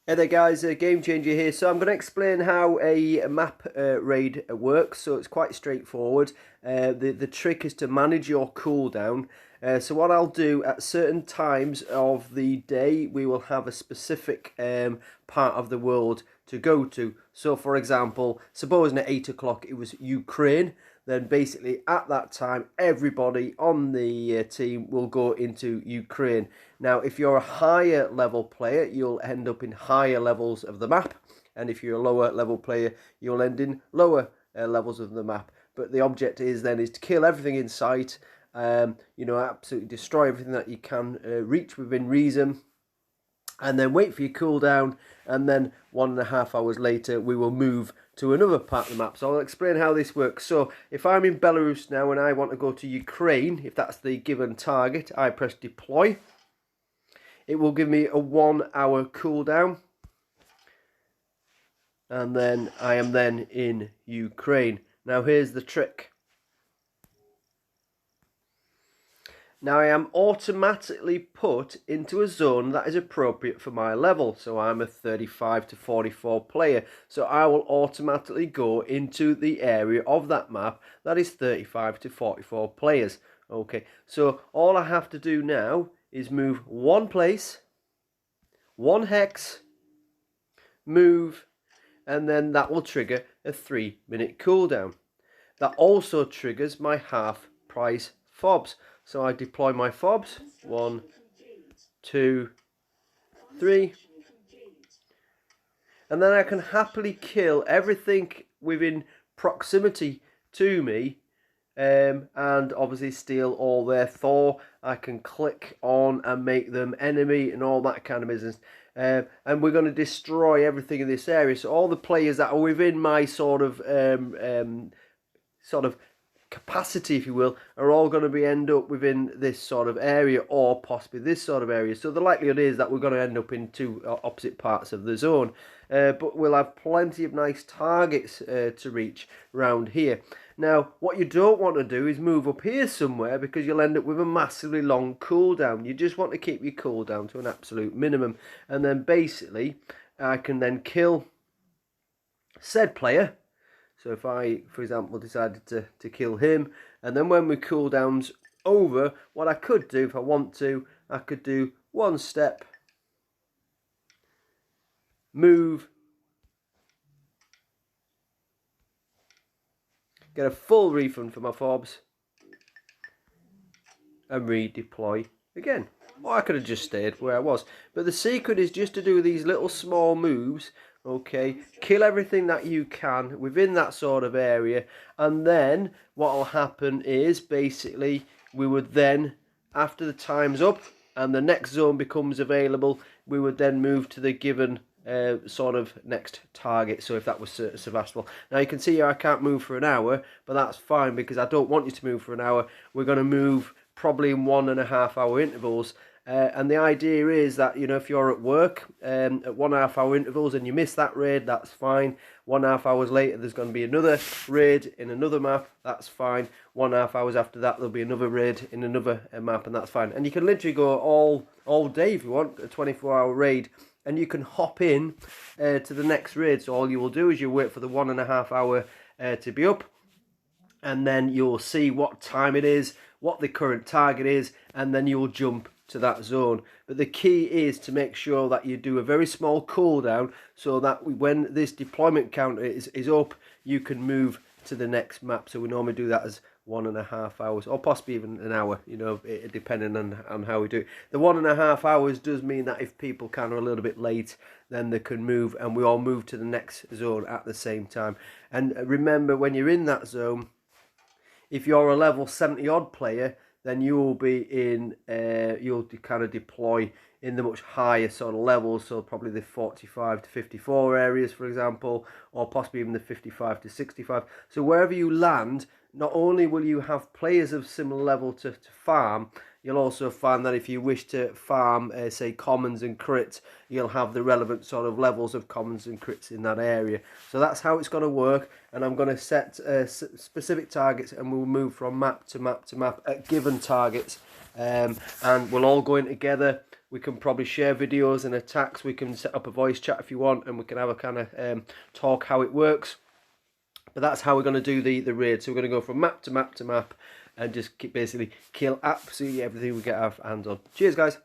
Hey there guys, Game Changer here. So I'm going to explain how a map raid works. So it's quite straightforward. The trick is to manage your cooldown. So what I'll do at certain times of the day, we will have a specific part of the world to go to. So for example, supposing at 8 o'clock it was Ukraine, then basically at that time everybody on the team will go into Ukraine. Now if you're a higher level player, you'll end up in higher levels of the map, and if you're a lower level player, you'll end in lower levels of the map. But the object is to kill everything in sight, absolutely destroy everything that you can reach within reason, and then wait for your cooldown, and then 1.5 hours later we will move to another part of the map. So I'll explain how this works. So if I'm in Belarus now and I want to go to Ukraine, if that's the given target, I press deploy. It will give me a 1 hour cooldown, and then I am then in Ukraine. Now here's the trick. Now I am automatically put into a zone that is appropriate for my level. So I'm a 35 to 44 player. So I will automatically go into the area of that map that is 35 to 44 players. Okay, so all I have to do now is move one place, one hex, move, and then that will trigger a 3-minute cooldown. That also triggers my half price fobs. So I deploy my fobs, 1, 2, 3, and then I can happily kill everything within proximity to me, and obviously steal all their Thor. I can click on and make them enemy and all that kind of business. And we're going to destroy everything in this area. So all the players that are within my sort of capacity, if you will, are all going to end up within this sort of area, or possibly this sort of area. So the likelihood is that we're going to end up in two opposite parts of the zone, but we'll have plenty of nice targets to reach around here. Now what you don't want to do is move up here somewhere, because you'll end up with a massively long cooldown. You just want to keep your cooldown to an absolute minimum, and then basically I can then kill said player. So if I, for example, decided to kill him, and then when my cooldown's over, what I could do if I want to, I could do one step, move, get a full refund for my fobs, and redeploy again. Or I could have just stayed where I was. But the secret is just to do these little small moves. Okay, kill everything that you can within that sort of area, and then what will happen is basically we would then, after the time's up and the next zone becomes available, we would then move to the given sort of next target. So if that was Sevastopol. Now you can see here I can't move for an hour, but that's fine because I don't want you to move for an hour. We're going to move probably in 1.5 hour intervals. And the idea is that, if you're at work at 1.5 hour intervals and you miss that raid, that's fine. 1.5 hours later, there's going to be another raid in another map, that's fine. 1.5 hours after that, there'll be another raid in another map, and that's fine. And you can literally go all day if you want, a 24-hour raid, and you can hop in to the next raid. So all you will do is you wait for the 1.5 hour to be up, and then you'll see what time it is, what the current target is, and then you'll jump to that zone. But the key is to make sure that you do a very small cooldown, so that when this deployment counter is up, you can move to the next map. So we normally do that as 1.5 hours, or possibly even an hour, depending on how we do it. The 1.5 hours does mean that if people are a little bit late, then they can move, and we all move to the next zone at the same time. And remember, when you're in that zone, if you're a level 70 odd player, then you will be in, you'll deploy in the much higher sort of levels, so probably the 45 to 54 areas, for example, or possibly even the 55 to 65. So wherever you land, not only will you have players of similar level to farm, you'll also find that if you wish to farm, say, commons and crits, you'll have the relevant sort of levels of commons and crits in that area. So that's how it's going to work, and I'm going to set specific targets, and we'll move from map to map to map at given targets, and we'll all go in together. We can probably share videos and attacks. We can set up a voice chat if you want, and we can have a kind of talk how it works. But that's how we're going to do the raid. So we're going to go from map to map to map and just basically kill absolutely everything we get our hands on. Cheers, guys.